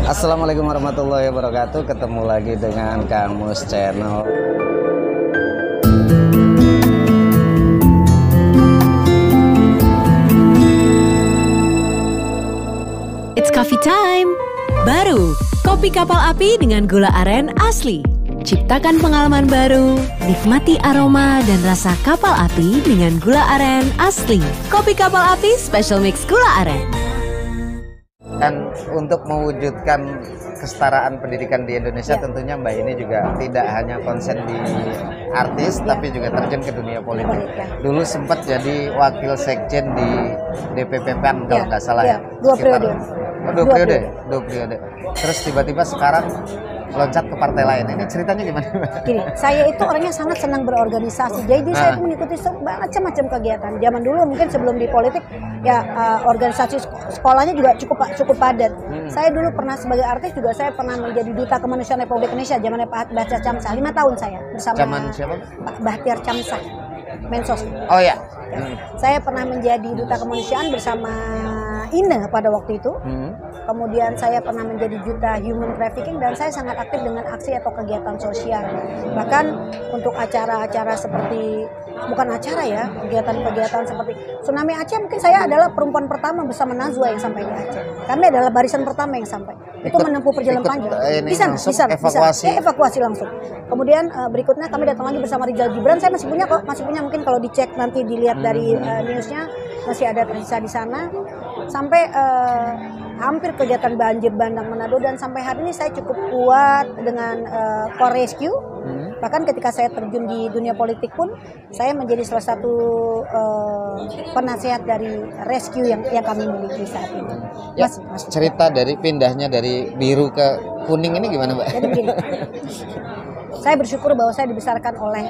Assalamualaikum warahmatullahi wabarakatuh. Ketemu lagi dengan Kang Mus Channel. It's coffee time. Baru, kopi kapal api dengan gula aren asli. Ciptakan pengalaman baru, nikmati aroma dan rasa kapal api dengan gula aren asli. Kopi kapal api special mix gula aren. Dan untuk mewujudkan kesetaraan pendidikan di Indonesia, tentunya Mbak ini juga tidak hanya konsen di artis, tapi juga terjun ke dunia politik. Dulu sempat jadi wakil sekjen di DPP PAN kalau nggak salah ya. Dua periode. Dua periode. Terus tiba-tiba sekarang loncat ke partai lain. Ini ceritanya gimana? Gini, saya itu orangnya sangat senang berorganisasi. Jadi saya itu mengikuti macam-macam kegiatan. Zaman dulu mungkin sebelum di politik ya organisasi sekolahnya juga cukup padat. Saya dulu pernah sebagai artis juga saya pernah menjadi duta kemanusiaan Republik Indonesia zamannya Pak Bahtiar Camsah. 5 tahun saya bersama Zaman siapa? Pak Bahtiar Camsah. Mensos. Oh ya. Saya pernah menjadi duta kemanusiaan bersama INE pada waktu itu. Kemudian saya pernah menjadi duta human trafficking dan saya sangat aktif dengan aksi atau kegiatan sosial. Bahkan untuk acara-acara seperti, bukan acara ya, kegiatan-kegiatan seperti Tsunami Aceh, mungkin saya adalah perempuan pertama bersama Najwa yang sampai di Aceh. Kami adalah barisan pertama yang sampai. Itu menempuh perjalanan panjang. Bisa evakuasi langsung. Kemudian berikutnya kami datang lagi bersama Rizal Gibran. Saya masih punya mungkin kalau dicek nanti dilihat dari newsnya masih ada tersisa di sana. Sampai hampir kegiatan banjir bandang Manado dan sampai hari ini saya cukup kuat dengan Core Rescue. Bahkan ketika saya terjun di dunia politik pun saya menjadi salah satu penasehat dari rescue yang kami miliki saat ini. Ya, cerita dari pindahnya dari biru ke kuning ini gimana, Mbak? Jadi begini, saya bersyukur bahwa saya dibesarkan oleh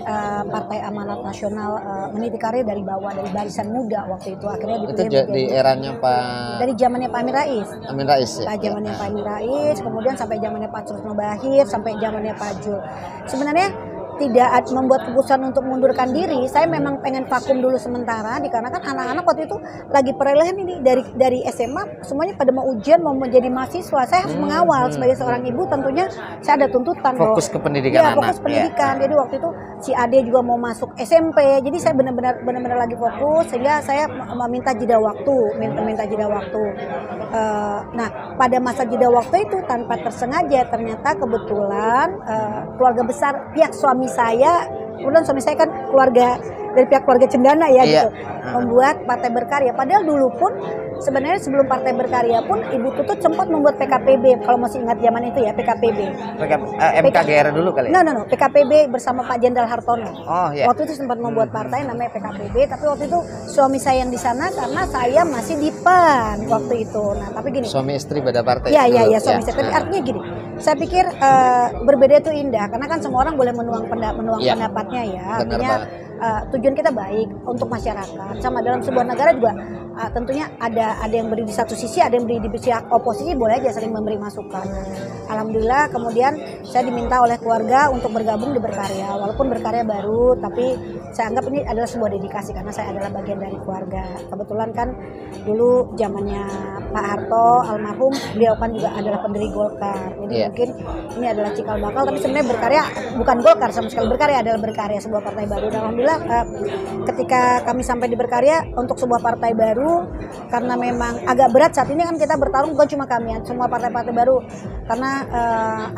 Partai Amanat Nasional, meniti karir dari bawah, dari barisan muda waktu itu. Akhirnya dipilih itu di eranya Pak. Dari zamannya Pak Amin Rais. Amin Rais ya. Zamannya Pak Amin Rais, kemudian sampai zamannya Pak Susno Bachir, sampai zamannya Pak Jul. Sebenarnya tidak membuat keputusan untuk mengundurkan diri. Saya memang pengen vakum dulu sementara, dikarenakan anak-anak waktu itu lagi peralihan ini dari SMA semuanya pada mau ujian, mau menjadi mahasiswa. Saya harus mengawal sebagai seorang ibu, tentunya saya ada tuntutan fokus ke pendidikan anak. Fokus pendidikan. Jadi waktu itu si Ade juga mau masuk SMP. Jadi saya benar-benar lagi fokus, sehingga saya meminta jeda waktu, minta jeda waktu. Nah, pada masa jeda waktu itu tanpa tersengaja ternyata kebetulan keluarga besar pihak suami saya, kemudian suami saya kan keluarga dari pihak keluarga Cendana ya gitu, membuat Partai Berkarya. Padahal dulu pun sebenarnya sebelum Partai Berkarya pun Ibu Tutut sempat membuat PKPB, kalau masih ingat zaman itu ya, PKPB. MKGR dulu kali ya? No, PKPB bersama Pak Jenderal Hartono. Oh, iya. Waktu itu sempat membuat partai namanya PKPB, tapi waktu itu suami saya yang di sana karena saya masih di PAN waktu itu. Nah, tapi gini. Suami istri beda partai. Iya, suami istri. Tapi artinya gini, saya pikir berbeda itu indah, karena kan semua orang boleh menuang pendapatnya ya. Artinya tujuan kita baik untuk masyarakat, sama dalam sebuah negara juga tentunya ada yang beri di satu sisi, ada yang beri di pihak oposisi, boleh aja saling memberi masukan. Alhamdulillah kemudian saya diminta oleh keluarga untuk bergabung di Berkarya, walaupun Berkarya baru, tapi saya anggap ini adalah sebuah dedikasi karena saya adalah bagian dari keluarga. Kebetulan kan dulu zamannya Pak Harto almarhum, beliau kan juga adalah pendiri Golkar, jadi mungkin ini adalah cikal bakal, tapi sebenarnya Berkarya bukan Golkar sama sekali. Berkarya adalah Berkarya, sebuah partai baru. Dan alhamdulillah ketika kami sampai di Berkarya untuk sebuah partai baru, karena memang agak berat saat ini kan kita bertarung, bukan cuma kami ya, semua partai-partai baru, karena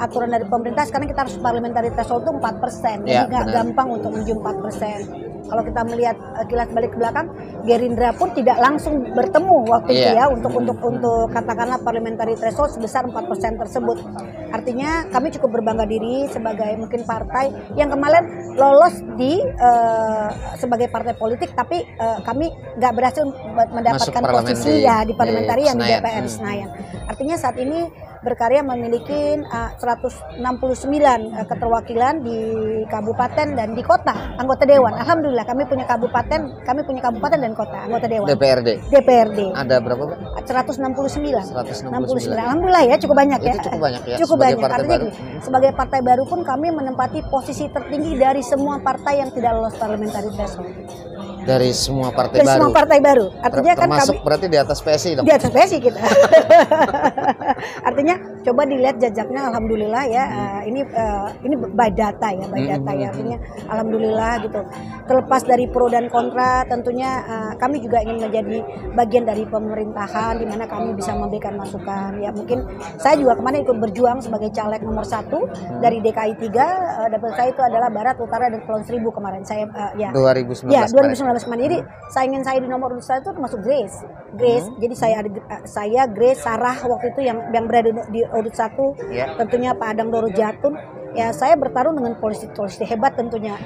aturan dari pemerintah sekarang kita harus parliamentary threshold itu 4%, jadi nggak gampang untuk menuju 4%. Kalau kita melihat kilas balik ke belakang, Gerindra pun tidak langsung bertemu waktu itu ya untuk katakanlah parliamentary threshold sebesar 4% tersebut. Artinya kami cukup berbangga diri sebagai mungkin partai yang kemarin lolos di sebagai partai politik, tapi kami nggak berhasil mendapatkan posisi ya di parliamentary yang di DPR Senayan. Artinya saat ini Berkarya memiliki 169 keterwakilan di kabupaten dan di kota, anggota dewan. Alhamdulillah kami punya kabupaten dan kota anggota dewan. DPRD. Ada berapa, Pak? 169. Alhamdulillah ya, cukup banyak ya. Cukup banyak. Artinya sebagai partai baru pun kami menempati posisi tertinggi dari semua partai yang tidak lolos parliamentary threshold. Dari semua partai baru. Semua partai baru. Artinya kan termasuk kami berarti di atas PSI dong. Di atas PSI kita. Artinya coba dilihat jejaknya, alhamdulillah ya. Ini by data ya, artinya alhamdulillah gitu. Terlepas dari pro dan kontra, tentunya kami juga ingin menjadi bagian dari pemerintahan di mana kami bisa memberikan masukan. Ya mungkin saya juga kemarin ikut berjuang sebagai caleg nomor 1 dari DKI 3. Dapil saya itu adalah Barat, Utara, dan Kepulauan Seribu kemarin. Saya 2019. Ya 2019 kemarin. Jadi saingan saya di nomor urut 1 itu termasuk Grace. Jadi saya Grace, Sarah waktu itu yang berada di urut 1. Tentunya Pak Adang Doro Jatun. Ya saya bertarung dengan polisi hebat tentunya.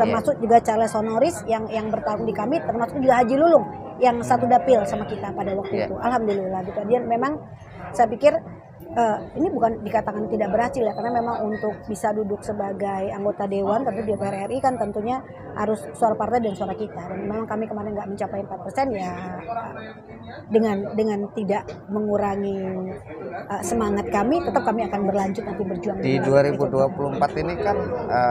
Termasuk juga Charles Honoris yang bertarung di kami, termasuk juga Haji Lulung yang satu dapil sama kita pada waktu itu. Alhamdulillah gitu. Dia memang saya pikir ini bukan dikatakan tidak berhasil ya, karena memang untuk bisa duduk sebagai anggota dewan tentu di DPR RI kan tentunya harus suara partai dan suara kita, dan memang kami kemarin nggak mencapai 4% ya, dengan tidak mengurangi semangat kami, tetap kami akan berlanjut nanti berjuang di 2024 ini kan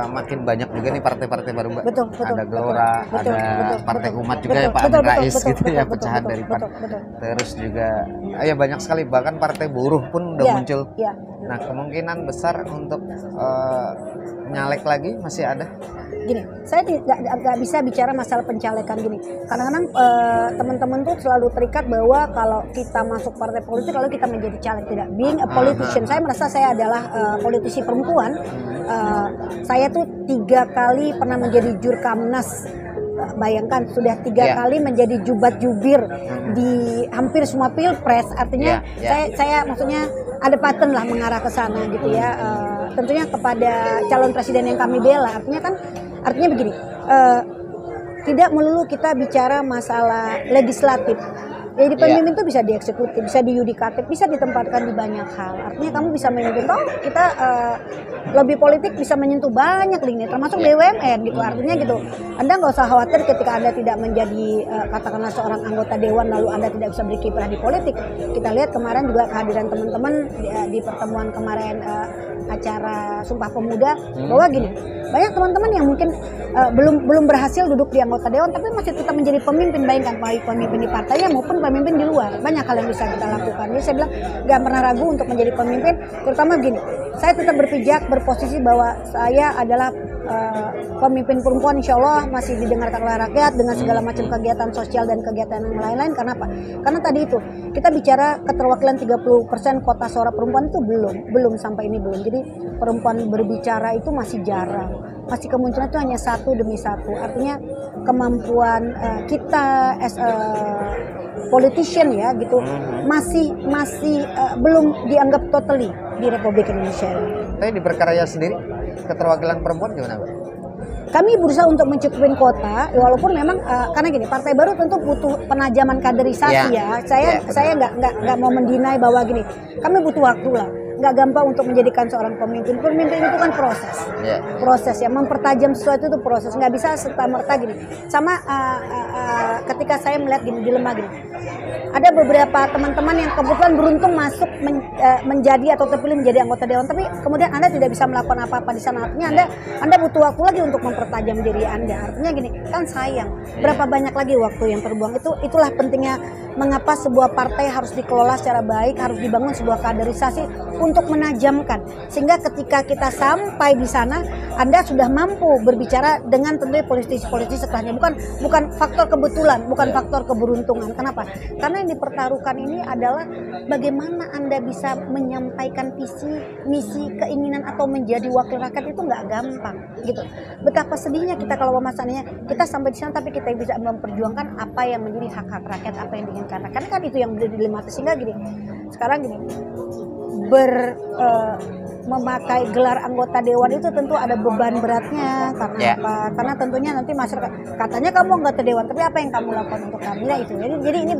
makin banyak juga nih partai-partai baru, Mbak. Betul, ada Gelora, ada Partai Umat juga ya, Pak Amin Rais gitu ya, pecahan dari PAN. Terus juga ya banyak sekali, bahkan partai buruh pun udah muncul. Nah, kemungkinan besar untuk nyalek lagi masih ada. Gini, saya nggak bisa bicara masalah pencalekan gini. Kadang-kadang teman-teman tuh selalu terikat bahwa kalau kita masuk partai politik lalu kita menjadi caleg. Tidak, being a politician. Saya merasa saya adalah politisi perempuan. Saya tuh 3 kali pernah menjadi jurkamnas. Bayangkan sudah 3 kali menjadi jubat jubir di hampir semua pilpres. Artinya saya maksudnya ada pattern lah mengarah ke sana gitu ya. Tentunya kepada calon presiden yang kami bela. Artinya begini, tidak melulu kita bicara masalah legislatif. Jadi pemimpin itu bisa dieksekutif, bisa diyudikatif, bisa ditempatkan di banyak hal. Artinya kamu bisa memimpin, kita lobby politik bisa menyentuh banyak lini, termasuk BUMN gitu. Artinya gitu, Anda nggak usah khawatir ketika Anda tidak menjadi katakanlah seorang anggota dewan lalu Anda tidak bisa berkiprah di politik. Kita lihat kemarin juga kehadiran teman-teman di pertemuan kemarin acara Sumpah Pemuda, bahwa gini, banyak teman-teman yang mungkin belum berhasil duduk di anggota dewan tapi masih tetap menjadi pemimpin, bayangkan baik pemimpin di partainya maupun pemimpin di luar. Banyak hal yang bisa kita lakukan. Jadi saya bilang gak pernah ragu untuk menjadi pemimpin, terutama begini, saya tetap berpijak berposisi bahwa saya adalah pemimpin perempuan, insya Allah masih didengarkan oleh rakyat dengan segala macam kegiatan sosial dan kegiatan yang lain-lain. Karena apa? Karena tadi itu kita bicara keterwakilan 30% kota suara perempuan itu belum sampai ini belum. Jadi perempuan berbicara itu masih jarang, masih kemunculan itu hanya 1 demi 1. Artinya kemampuan kita as a politician ya gitu masih belum dianggap totally di Republik Indonesia. Tapi di Berkarya sendiri keterwakilan perempuan gimana, Mbak? Kami berusaha untuk mencukupin kota, walaupun memang karena gini, partai baru tentu butuh penajaman kaderisasi ya. Saya nggak mau mendinai bahwa gini, kami butuh waktu lah. Nggak gampang untuk menjadikan seorang pemimpin. Pemimpin itu kan proses, proses ya. Mempertajam sesuatu itu proses. Nggak bisa serta-merta gini. Sama ketika saya melihat gini dilema gini. Ada beberapa teman-teman yang kebetulan beruntung masuk menjadi atau terpilih menjadi anggota dewan, tapi kemudian Anda tidak bisa melakukan apa-apa di sana. Artinya Anda butuh waktu lagi untuk mempertajam diri Anda. Artinya gini, kan sayang. Berapa banyak lagi waktu yang terbuang. Itulah pentingnya mengapa sebuah partai harus dikelola secara baik, harus dibangun sebuah kaderisasi untuk menajamkan, sehingga ketika kita sampai di sana Anda sudah mampu berbicara dengan tentunya politisi-politisi setelahnya, bukan faktor kebetulan, bukan faktor keberuntungan. Kenapa? Karena yang dipertaruhkan ini adalah bagaimana Anda bisa menyampaikan visi, misi, keinginan atau menjadi wakil rakyat itu nggak gampang gitu. Betapa sedihnya kita kalau masalahnya kita sampai di sana tapi kita bisa memperjuangkan apa yang menjadi hak-hak rakyat, apa yang diinginkan rakyat. Kan itu yang dilematis. Sehingga gini, sekarang gini, memakai gelar anggota dewan itu tentu ada beban beratnya. Karena apa? Karena tentunya nanti masyarakat katanya kamu anggota dewan, tapi apa yang kamu lakukan untuk kami? Nah itu. Jadi ini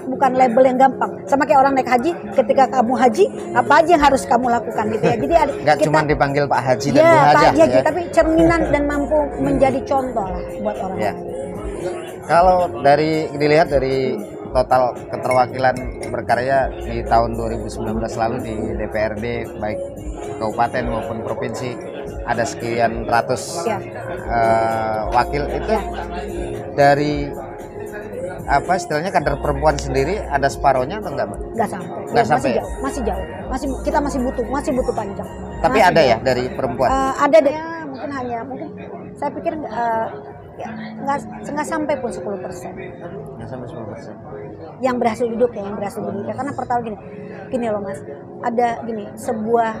bukan label yang gampang. Sama kayak orang naik haji, ketika kamu haji, apa aja yang harus kamu lakukan gitu ya. Jadi nggak cuma dipanggil Pak Haji dan Bu Hajah ya, tapi cerminan dan mampu menjadi contoh lah buat orang lain. Kalau dilihat dari total keterwakilan Berkarya di tahun 2019 lalu di DPRD baik kabupaten maupun provinsi ada sekian ratus wakil itu dari apa istilahnya kader perempuan sendiri ada separohnya atau enggak, Mbak? Nggak sampai. Nggak sampai. Masih jauh. Kita masih butuh panjang. Tapi Masih ada jauh. ya dari perempuan? Ada deh. Mungkin saya pikir ya, nggak sampai pun 10%. Nggak sampai 10%. Yang berhasil duduk ya, karena pertama gini loh Mas, ada sebuah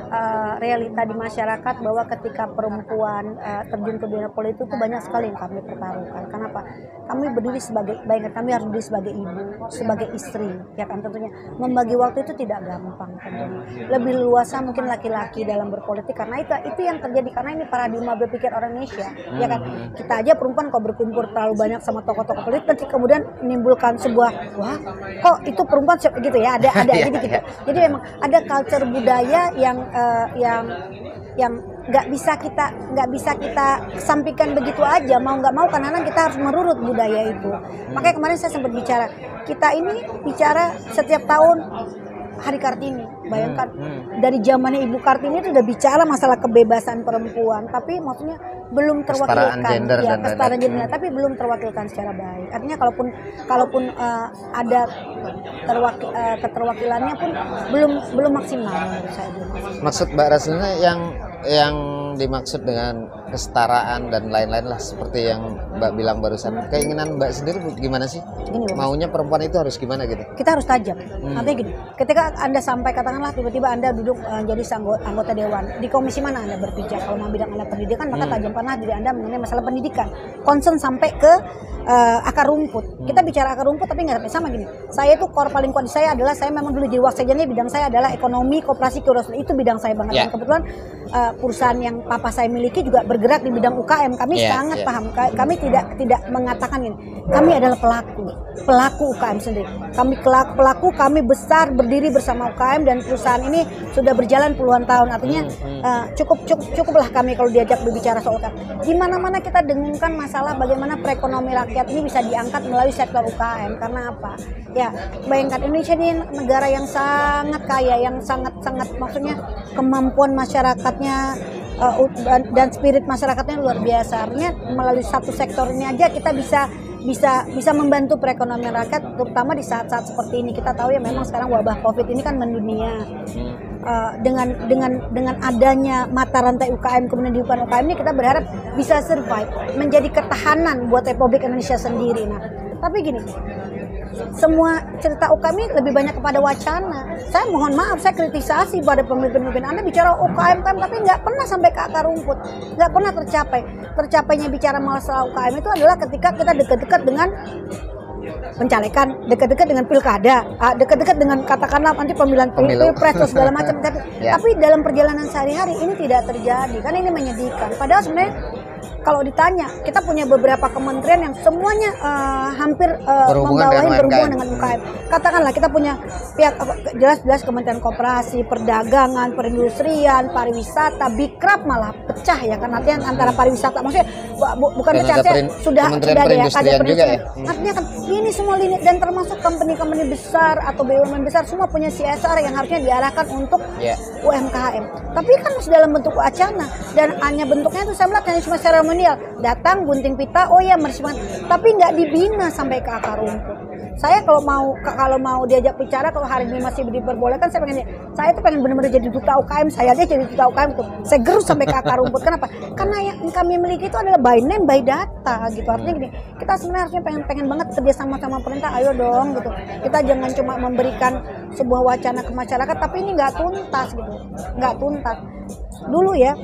realita di masyarakat bahwa ketika perempuan terjun ke dunia politik itu banyak sekali yang kami pertaruhkan. Kenapa? Kami berdiri kami harus berdiri sebagai ibu, sebagai istri, ya kan, tentunya membagi waktu itu tidak gampang tentunya. Lebih luasa mungkin laki-laki dalam berpolitik, karena itu yang terjadi, karena ini paradigma berpikir orang Indonesia, ya kan. Kita aja perempuan kok berkumpul terlalu banyak sama tokoh-tokoh politik, kemudian menimbulkan sebuah wah kok itu perempuan gitu ya, ada jadi gitu. Jadi memang ada culture budaya yang nggak bisa kita sampaikan begitu aja, mau nggak mau karena kita harus merurut budaya itu. Makanya kemarin saya sempat bicara, kita ini bicara setiap tahun Hari Kartini, bayangkan dari zamannya Ibu Kartini itu udah bicara masalah kebebasan perempuan, tapi maksudnya belum terwakilkan, kesetaraan gender, tapi belum terwakilkan secara baik. Artinya kalaupun ada keterwakilannya pun belum maksimal menurut saya. Maksud Mbak Raslina yang dimaksud dengan kesetaraan dan lain-lain lah, seperti yang Mbak bilang barusan. Keinginan Mbak sendiri gimana sih? Maunya perempuan itu harus gimana gitu? Kita harus tajam. Artinya gini, ketika Anda sampai katakanlah tiba-tiba Anda duduk jadi anggota dewan, di komisi mana Anda berpijak? Kalau mau bidang Anda pendidikan, maka tajam panah diri Anda mengenai masalah pendidikan. Concern sampai ke akar rumput. Kita bicara akar rumput tapi nggak sampai sama gini. Saya tuh core paling kuat di saya adalah saya memang dulu jadi waksekjennya, bidang saya adalah ekonomi, koperasi, keuangan. Itu bidang saya banget. Dan kebetulan perusahaan yang papa saya miliki juga bergerak di bidang UKM. Kami sangat paham. Kami tidak mengatakan ini. Kami adalah pelaku UKM sendiri. Kami besar berdiri bersama UKM dan perusahaan ini sudah berjalan puluhan tahun. Artinya cukuplah kami kalau diajak berbicara soal UKM. Di mana-mana kita dengungkan masalah bagaimana perekonomian rakyat ini bisa diangkat melalui sektor UKM. Karena apa? Ya, bayangkan Indonesia ini negara yang sangat kaya, yang sangat maksudnya kemampuan masyarakatnya dan spirit masyarakatnya luar biasa. Artinya melalui satu sektor ini aja kita bisa membantu perekonomian rakyat, terutama di saat-saat seperti ini. Kita tahu ya memang sekarang wabah Covid ini kan mendunia. Dengan adanya mata rantai UKM, kemudian di UKM ini kita berharap bisa survive, menjadi ketahanan buat Republik Indonesia sendiri. Nah, tapi gini, semua cerita UKM ini lebih banyak kepada wacana. Saya mohon maaf, saya kritisasi pada pemimpin-pemimpin Anda bicara UKM tapi nggak pernah sampai ke akar rumput, nggak pernah tercapai. Tercapainya bicara masalah UKM itu adalah ketika kita dekat-dekat dengan pencalekan, dekat-dekat dengan pilkada, dekat-dekat dengan katakanlah nanti pemilihan pilpres atau segala macam. Tapi dalam perjalanan sehari-hari ini tidak terjadi, kan ini menyedihkan. Padahal sebenarnya kalau ditanya, kita punya beberapa kementerian yang semuanya hampir berhubungan dengan UKM. Katakanlah kita punya pihak jelas-jelas Kementerian Koperasi, Perdagangan, Perindustrian, Pariwisata, Bikrab malah pecah ya kan, artinya antara pariwisata maksudnya bukan pecah, sudah ada ya, ada perindustrian. Artinya kan ini semua lini, dan termasuk company-company besar atau BUMN besar semua punya CSR yang harusnya diarahkan untuk UMKM. Tapi kan masih dalam bentuk wacana, dan hanya bentuknya itu saya melihat hanya cuma seremonial, datang gunting pita, oh ya meresmikan, tapi nggak dibina sampai ke akar rumput. Saya kalau mau diajak bicara, kalau hari ini masih diperbolehkan, saya pengen benar-benar jadi duta UKM. Saya aja jadi duta UKM tuh, saya gerus sampai ke akar rumput. Kenapa? Karena yang kami miliki itu adalah by name, by data gitu. Artinya gini, kita sebenarnya harusnya pengen banget kerjasama sama pemerintah, ayo dong gitu. Kita jangan cuma memberikan sebuah wacana ke masyarakat, tapi ini nggak tuntas gitu, nggak tuntas. Dulu ya,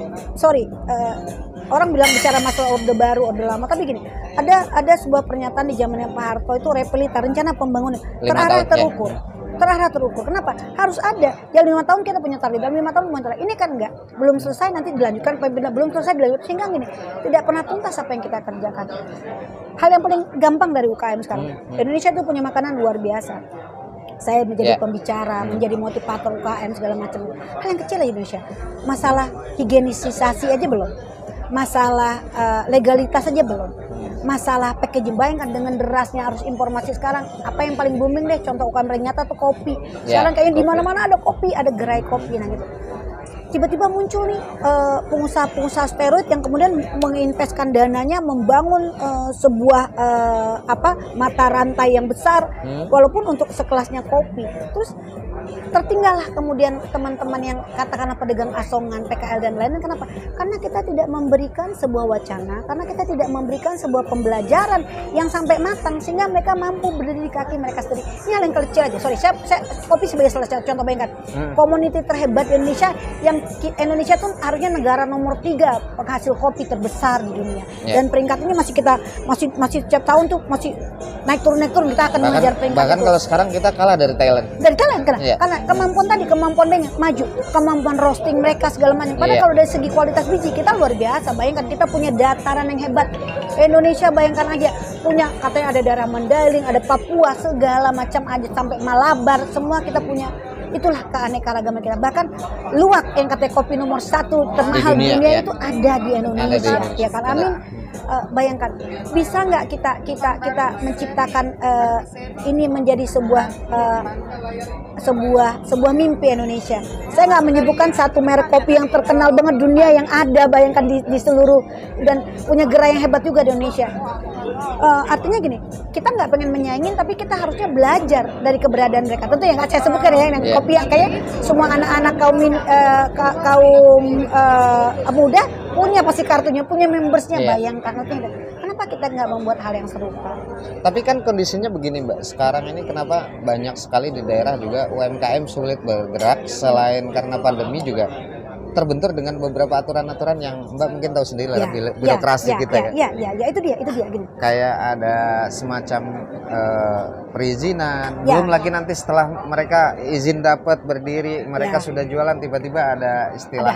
orang bilang bicara masalah orde baru, orde lama, tapi gini, ada sebuah pernyataan di zamannya Pak Harto itu repelita, rencana pembangunan terarah terukur. Terarah terukur. Kenapa? Harus ada. Yang 5 tahun kita punya target, dalam 5 tahun punya target. Ini kan enggak, belum selesai nanti dilanjutkan, belum selesai dilanjutkan, sehingga gini, tidak pernah tuntas apa yang kita kerjakan. Hal yang paling gampang dari UKM sekarang, Indonesia itu punya makanan luar biasa. Saya menjadi pembicara, menjadi motivator UKM segala macam. Hal yang kecil di Indonesia. Masalah higienisasi aja belum. Masalah legalitas aja belum. Masalah packaging, bayangkan dengan derasnya harus informasi sekarang, apa yang paling booming deh, contoh UKM ternyata tuh kopi. Sekarang kayaknya di mana-mana ada kopi, ada gerai kopi, nah gitu. tiba-tiba muncul nih pengusaha-pengusaha steroid yang kemudian menginvestkan dananya membangun sebuah mata rantai yang besar, walaupun untuk sekelasnya kopi. Terus tertinggallah kemudian teman-teman yang katakanlah pedagang asongan, PKL dan lain-lain. Kenapa? Karena kita tidak memberikan sebuah wacana, karena kita tidak memberikan sebuah pembelajaran yang sampai matang sehingga mereka mampu berdiri di kaki mereka sendiri. Ini hal yang kecil aja. Sorry, saya kopi sebagai salah satu contoh. Bayangkan komuniti terhebat di Indonesia, yang Indonesia tuh harusnya negara nomor 3 penghasil kopi terbesar di dunia. Dan peringkat ini masih setiap tahun tuh masih naik turun kita akan mengejar peringkat. Bahkan kalau sekarang kita kalah dari Thailand. Karena kemampuan banyak maju, kemampuan roasting mereka segala macam. Padahal kalau dari segi kualitas biji kita luar biasa. Bayangkan kita punya dataran yang hebat. Indonesia bayangkan aja punya, katanya ada daerah Mandailing, ada Papua, segala macam aja sampai Malabar, semua kita punya. Itulah keanekaragaman kita. Bahkan luwak yang katanya kopi nomor 1 termahal di dunia itu ada di Indonesia. Ya kan, amin. Bayangkan, bisa nggak kita menciptakan ini menjadi sebuah mimpi Indonesia. Saya nggak menyebutkan satu merek kopi yang terkenal banget dunia yang ada, bayangkan di seluruh, dan punya gerai yang hebat juga di Indonesia. Artinya gini, kita nggak pengen menyaingin, tapi kita harusnya belajar dari keberadaan mereka. Tentu yang nggak saya sebutkan ya, yang kopi yang kayak semua anak-anak kaum muda punya pasti kartunya, punya membersnya. Bayangkan, kenapa kita nggak membuat hal yang serupa? Tapi kan kondisinya begini Mbak, sekarang ini kenapa banyak sekali di daerah juga UMKM sulit bergerak, selain karena pandemi juga terbentur dengan beberapa aturan-aturan yang Mbak mungkin tahu sendiri lah, birokrasi kita ya. Itu dia gini. Kayak ada semacam perizinan, belum lagi nanti setelah mereka izin dapat berdiri, mereka sudah jualan, tiba-tiba ada istilah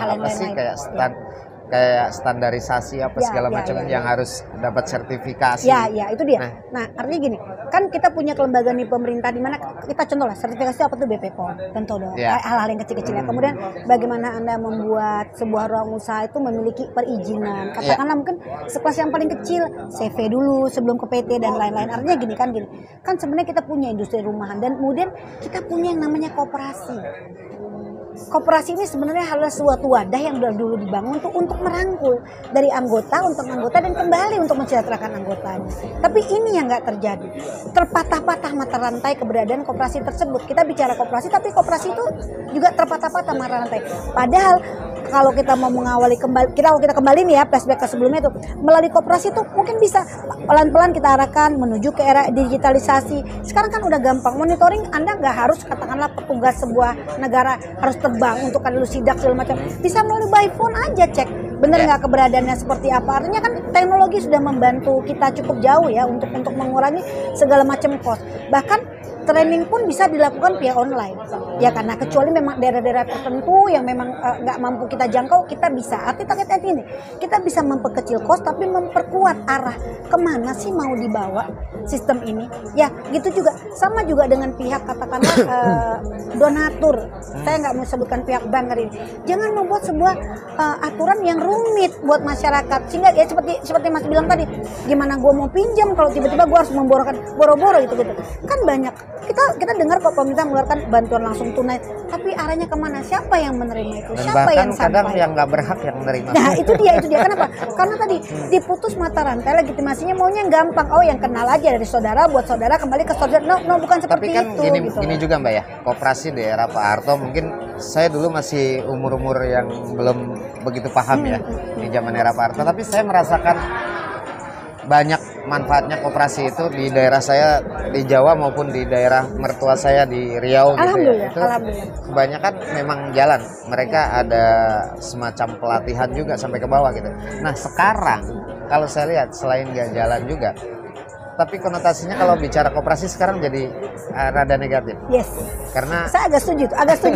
kayak standarisasi segala macam yang harus dapat sertifikasi. Ya, itu dia. Nah, artinya gini, kan kita punya kelembagaan di pemerintah di mana kita contoh lah, sertifikasi apa tuh BPOM, tentu dong. Hal-hal yang kecil-kecil. Kemudian bagaimana Anda membuat sebuah ruang usaha itu memiliki perizinan. Katakanlah mungkin sekelas yang paling kecil, CV dulu sebelum ke PT dan lain-lain. Artinya gini. Kan sebenarnya kita punya industri rumahan dan kemudian kita punya yang namanya koperasi. Koperasi ini sebenarnya adalah suatu wadah yang dulu dibangun untuk merangkul dari anggota dan kembali untuk mensejahterakan anggotanya. Tapi ini yang nggak terjadi. Terpatah-patah mata rantai keberadaan koperasi tersebut. Kita bicara koperasi, tapi koperasi itu juga terpatah-patah mata rantai. Padahal kalau kita mau mengawali kembali, kalau kita kembali nih ya, flashback ke sebelumnya itu, melalui koperasi itu mungkin bisa pelan-pelan kita arahkan menuju ke era digitalisasi. Sekarang kan udah gampang, monitoring Anda nggak harus katakanlah petugas sebuah negara harus terbang untuk kan dulu sidak segala macam. Bisa melalui by phone aja cek bener nggak keberadaannya seperti apa. Artinya kan teknologi sudah membantu kita cukup jauh ya untuk mengurangi segala macam cost. Bahkan training pun bisa dilakukan via online, ya karena kecuali memang daerah-daerah tertentu yang memang nggak mampu kita jangkau, kita bisa. Artinya ini, kita bisa memperkecil cost tapi memperkuat arah kemana sih mau dibawa sistem ini. Ya gitu juga, sama juga dengan pihak katakanlah donatur. Saya nggak mau sebutkan pihak bank hari ini. Jangan membuat sebuah aturan yang rumit buat masyarakat, sehingga ya seperti Mas bilang tadi, gimana gue mau pinjam kalau tiba-tiba gue harus boro-boro gitu. Kan banyak. Kita dengar kok pemerintah mengeluarkan bantuan langsung tunai, tapi arahnya kemana? Siapa yang menerima itu? Dan siapa yang sampai? kadang yang nggak berhak yang menerima. Nah itu dia. Kenapa? Karena tadi diputus mata rantai legitimasinya maunya gampang. Oh yang kenal aja dari saudara buat saudara kembali ke saudara. No bukan seperti tapi kan itu. Gini juga Mbak ya, koperasi di era Pak Harto mungkin saya dulu masih umur yang belum begitu paham ya di zaman era Pak Harto, tapi saya merasakan banyak manfaatnya koperasi itu di daerah saya di Jawa maupun di daerah mertua saya di Riau gitu ya. Itu kebanyakan memang jalan. Mereka ada semacam pelatihan juga sampai ke bawah gitu. Nah sekarang kalau saya lihat selain nggak jalan juga, tapi konotasinya kalau bicara koperasi sekarang jadi rada negatif. Yes. Karena saya agak setuju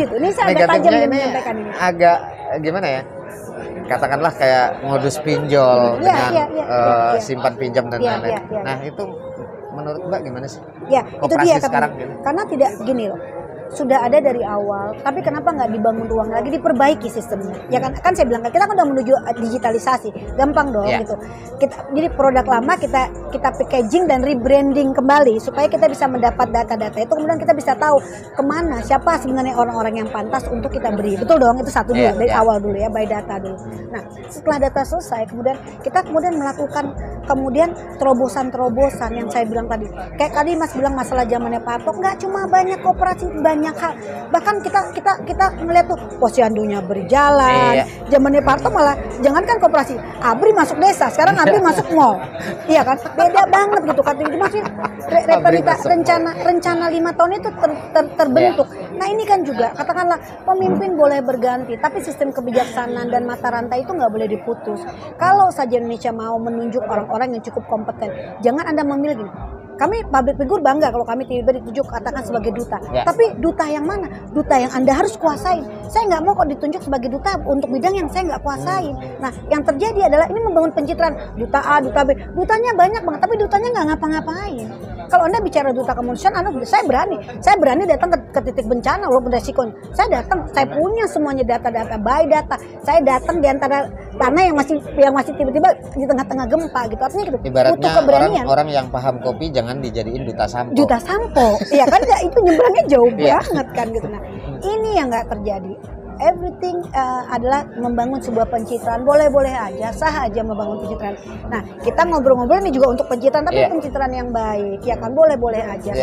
tuh. Ini saya agak tajam menyampaikan ini. Agak gimana ya? Katakanlah kayak modus pinjol dengan simpan pinjam dan lain-lain. Nah itu menurut Mbak gimana sih? Ya itu dia sekarang karena tidak gini loh. sudah ada dari awal, tapi kenapa nggak dibangun ruang lagi, diperbaiki sistemnya? Ya kan saya bilang kita kan udah menuju digitalisasi, gampang dong gitu. Jadi produk lama kita packaging dan rebranding kembali supaya kita bisa mendapat data-data itu, kemudian kita bisa tahu kemana, siapa sebenarnya orang-orang yang pantas untuk kita beri. Betul dong, itu satu dulu dari awal dulu ya, by data dulu. Nah, setelah data selesai, kita kemudian melakukan terobosan-terobosan yang saya bilang tadi. Kayak tadi Mas bilang masalah zamannya Pak Harto, nggak cuma banyak koperasi, banyak hal. Bahkan kita melihat tuh posyandunya berjalan. Zamannya Pak Harto malah jangankan koperasi, ABRI masuk desa, sekarang ABRI masuk mall. Iya kan? Beda banget gitu kan. Itu maksudnya rencana 5 tahun itu terbentuk. Nah, ini kan juga katakanlah pemimpin boleh berganti, tapi sistem kebijaksanaan dan mata rantai itu nggak boleh diputus. Kalau saja Indonesia mau menunjuk orang-orang yang cukup kompeten, jangan Anda memilih gini. Kami public figure bangga kalau kami tiba-tiba ditunjuk katakan sebagai duta. Tapi duta yang mana? Duta yang Anda harus kuasain. Saya nggak mau kok ditunjuk sebagai duta untuk bidang yang saya nggak kuasain. Nah, yang terjadi adalah ini membangun pencitraan. Duta A, duta B. Dutanya banyak banget, tapi dutanya nggak ngapa-ngapain. Kalau Anda bicara duta kemanusiaan, saya berani datang ke titik bencana walaupun resikonya. Saya datang, saya punya semuanya data-data, by data. Saya datang di antara tanah yang masih tiba-tiba di tengah-tengah gempa gitu. Artinya gitu. Ibaratnya orang yang paham kopi jangan dijadiin duta sampo. Duta sampo, ya kan ya, itu nyebrangnya jauh banget kan gitu. Nah, ini yang nggak terjadi. Everything adalah membangun sebuah pencitraan, boleh-boleh aja, sah aja membangun pencitraan. Nah, kita ngobrol-ngobrol ini juga untuk pencitraan, tapi pencitraan yang baik, ya kan, boleh-boleh aja.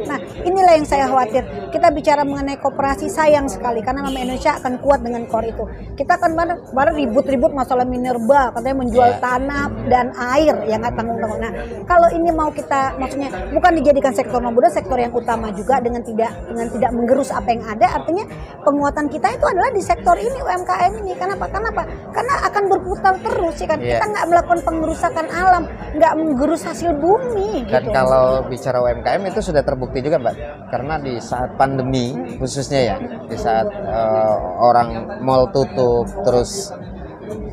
Nah, inilah yang saya khawatir. Kita bicara mengenai koperasi, sayang sekali karena nama Indonesia akan kuat dengan core itu. Kita akan bareng ribut-ribut masalah minerba, katanya menjual tanah dan air yang nggak tanggung-tanggung. Nah, kalau ini mau kita, maksudnya bukan dijadikan sektor nomor 2, sektor yang utama juga dengan tidak menggerus apa yang ada, artinya penguatan kita itu adalah di sektor ini, UMKM ini. Kenapa? Karena akan berputar terus ya kan. Kita nggak melakukan pengerusakan alam, nggak menggerus hasil bumi. Dan gitu. kalau bicara UMKM itu sudah terbukti juga, Mbak. Karena di saat pandemi khususnya ya, di saat orang mall tutup, terus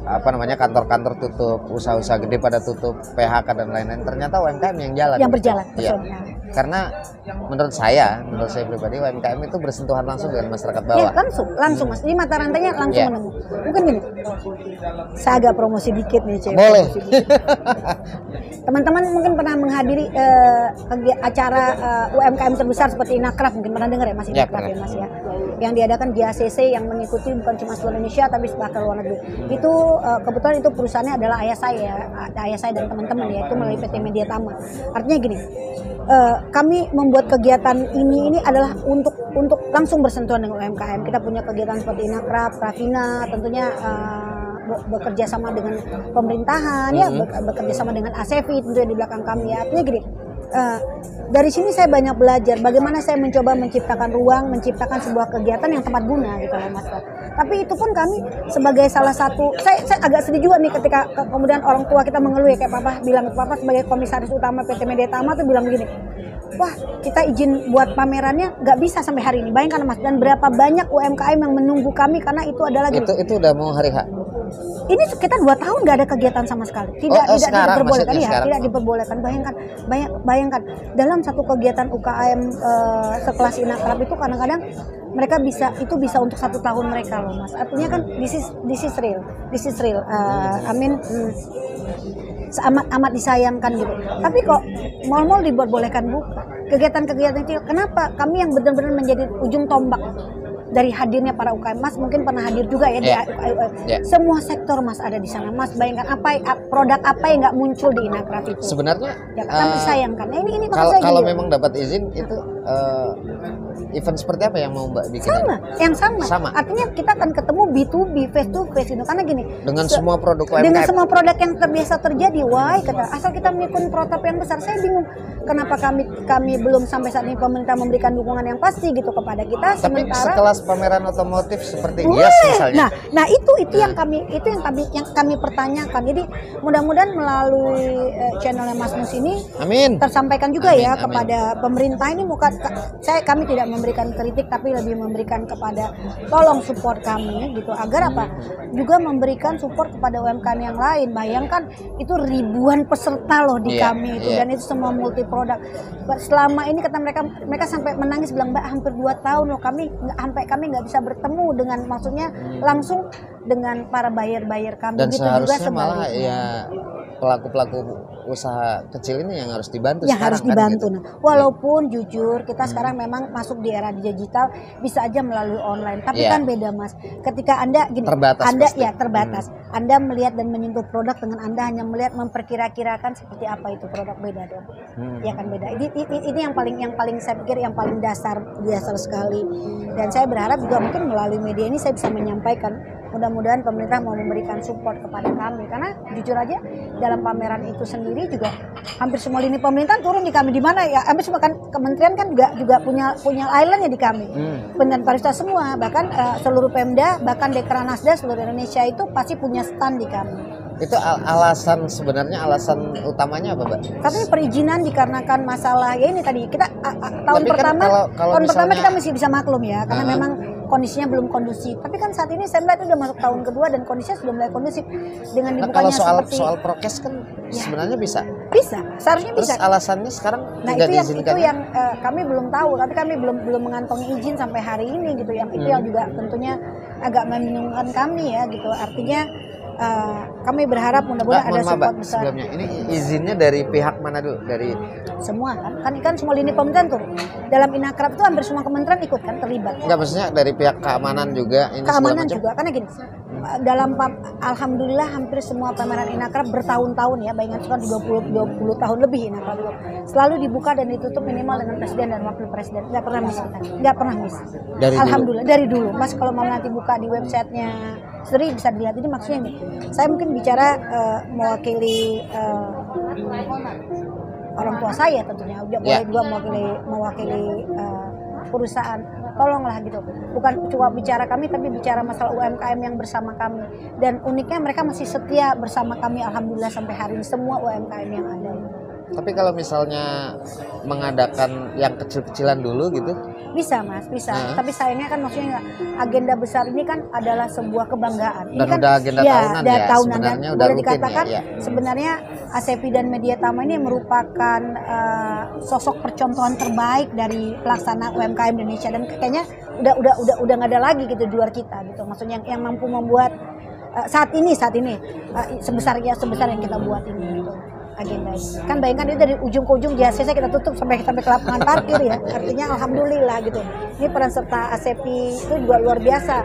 kantor-kantor tutup, usaha-usaha gede pada tutup, PHK dan lain-lain, ternyata UMKM yang jalan. Yang berjalan. Iya. Karena menurut saya pribadi, UMKM itu bersentuhan langsung dengan masyarakat bawah. Ya, langsung Mas. Ini mata rantainya langsung menemu. Mungkin gini, saya agak promosi dikit nih, Cewek. Boleh. Teman-teman mungkin pernah menghadiri acara UMKM terbesar seperti Inakraf, mungkin pernah dengar ya Mas, Inakraf ya Mas ya. Yang diadakan GACC yang mengikuti bukan cuma seluruh Indonesia tapi bahkan luar negeri. Itu kebetulan itu perusahaannya adalah ayah saya dan teman-teman ya, itu melalui PT Media Tama. Artinya gini, kami membuat kegiatan ini adalah untuk langsung bersentuhan dengan UMKM. Kita punya kegiatan seperti Inakraf, Rafina, tentunya bekerja sama dengan pemerintahan ya, bekerja sama dengan ASEVI tentunya di belakang kami ya. Artinya gini, dari sini saya banyak belajar bagaimana saya mencoba menciptakan ruang, menciptakan sebuah kegiatan yang tepat guna gitu loh Mas. Tapi itu pun kami sebagai salah satu, saya agak sedih juga nih ketika kemudian orang tua kita mengeluh ya, kayak Papa sebagai komisaris utama PT Media Tama tuh bilang begini, wah kita izin buat pamerannya nggak bisa sampai hari ini. Bayangkan Mas, dan berapa banyak UMKM yang menunggu kami karena itu adalah gitu. Itu udah mau hari H. Ini kita 2 tahun nggak ada kegiatan sama sekali, tidak diperbolehkan ya, tidak diperbolehkan. Bayangkan dalam satu kegiatan UKM sekelas Inakraf itu kadang-kadang mereka bisa untuk 1 tahun mereka loh Mas. Artinya kan this is real. Amat disayangkan gitu. Tapi kok mal-mal diperbolehkan buka, kegiatan-kegiatan kecil. Kenapa kami yang benar-benar menjadi ujung tombak dari hadirnya para UKM? Mas mungkin pernah hadir juga ya di semua sektor Mas ada di sana. Mas bayangkan produk apa yang nggak muncul di Inakraf itu. Sebenarnya ya, kami sayangkan. Nah, ini kalau memang dapat izin itu event seperti apa yang mau Mbak bikin? Sama. Artinya kita akan ketemu B2B, face to face itu. Karena gini, dengan semua produk UMKM. Dengan semua produk yang terbiasa terjadi. Asal kita mengikut protap yang besar. Saya bingung kenapa kami belum sampai saat ini pemerintah memberikan dukungan yang pasti gitu kepada kita. Tapi sementara sekelas pameran otomotif seperti Gias misalnya. Nah itu yang kami pertanyakan. Jadi mudah-mudahan melalui channelnya Mas Mus ini Amin. tersampaikan juga kepada pemerintah ini. Kami tidak memberikan kritik tapi lebih memberikan kepada tolong support kami gitu, agar apa? Juga memberikan support kepada UMKM yang lain. Bayangkan itu ribuan peserta loh di kami itu, dan itu semua multi produk. Selama ini kata mereka sampai menangis bilang, Mbak, hampir 2 tahun loh kami nggak bisa bertemu dengan, maksudnya langsung dengan para buyer kami. Dan gitu seharusnya juga malah ya pelaku-pelaku usaha kecil ini yang harus dibantu yang harus dibantu. Kan, gitu. Nah, walaupun jujur kita sekarang memang masuk di era digital, bisa aja melalui online, tapi kan beda Mas. Ketika Anda gini, terbatas Anda pasti. Terbatas. Anda melihat dan menyentuh produk dengan Anda hanya melihat memperkira-kirakan seperti apa itu produk, beda dong. Ya kan beda. Ini yang paling saya pikir yang paling dasar sekali. Dan saya berharap juga mungkin melalui media ini saya bisa menyampaikan, mudah-mudahan pemerintah mau memberikan support kepada kami, karena jujur aja dalam pameran itu sendiri juga hampir semua lini pemerintahan turun di kami. Di mana ya, hampir semua kan kementerian kan juga punya islandnya di kami. Pendan pariwisata semua, bahkan seluruh Pemda, bahkan Dekranasda seluruh Indonesia itu pasti punya stand di kami. Itu sebenarnya alasan utamanya apa, Mbak? Katanya perizinan dikarenakan masalah ya ini tadi kita tahun pertama pertama kita masih bisa maklum ya, karena memang kondisinya belum kondusif. Tapi kan saat ini saya melihat udah masuk tahun kedua dan kondisinya sudah mulai kondusif dengan dibukanya kalau soal prokes kan sebenarnya bisa, seharusnya bisa. Terus alasannya sekarang itu diizinkan. yang kami belum tahu, tapi kami belum mengantongi izin sampai hari ini gitu. Itu yang juga tentunya agak membingungkan kami ya gitu. Artinya kami berharap mudah-mudahan ada support besar. Sebelumnya ini izinnya dari pihak mana dulu? Dari semua kan semua lini pemerintahan tuh. Dalam Inakrab itu hampir semua kementerian ikut kan, terlibat. Enggak, maksudnya dari pihak keamanan juga ini. Keamanan juga, karena gini, alhamdulillah hampir semua pameran Inakrab bertahun-tahun ya, bayangkan sekarang 20 tahun lebih Inakrab itu selalu dibuka dan ditutup minimal dengan presiden dan wakil presiden. Nggak pernah miss. Alhamdulillah dari dulu. Mas kalau mau nanti buka di websitenya sendiri bisa dilihat. Ini maksudnya nih, saya mungkin bicara mewakili orang tua saya tentunya, boleh juga mewakili perusahaan. Tolonglah gitu, bukan cuma bicara kami tapi bicara masalah UMKM yang bersama kami, dan uniknya mereka masih setia bersama kami alhamdulillah sampai hari ini, semua UMKM yang ada. Tapi kalau misalnya mengadakan yang kecil-kecilan dulu gitu, bisa Mas, bisa. Tapi sayangnya kan maksudnya agenda besar ini kan adalah sebuah kebanggaan. Dan ini kan udah agenda tahunan ya, sebenarnya udah boleh rutin dikatakan ya. Sebenarnya ASEPI dan Media Tama ini merupakan sosok percontohan terbaik dari pelaksana UMKM Indonesia, dan kayaknya udah nggak ada lagi gitu di luar kita gitu. Maksudnya yang mampu membuat saat ini sebesar yang kita buat ini gitu. Agenda ini kan bayangkan itu dari ujung ke ujung JCC kita tutup sampai ke lapangan parkir ya, artinya alhamdulillah gitu. Ini peran serta ASEPI itu juga luar biasa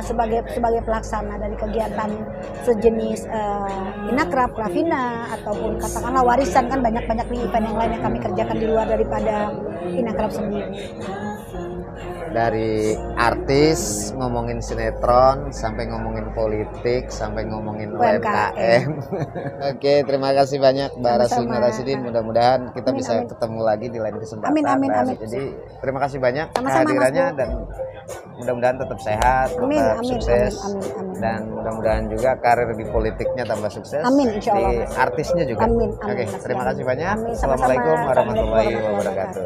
sebagai pelaksana dari kegiatan sejenis Inakrab, Kravina, ataupun katakanlah warisan, kan banyak nih event yang lain yang kami kerjakan di luar daripada Inakrab sendiri. Dari artis ngomongin sinetron sampai ngomongin politik sampai ngomongin UMKM. Oke, terima kasih banyak Mbak Raslina Rasidin. Mudah-mudahan kita bisa ketemu lagi di lain kesempatan. Amin. Jadi terima kasih banyak kehadirannya, dan mudah-mudahan tetap sehat, tetap sukses, dan mudah-mudahan juga karir di politiknya tambah sukses. Amin, insyaallah. Di artisnya juga. Oke, terima kasih banyak. Assalamualaikum warahmatullahi wabarakatuh.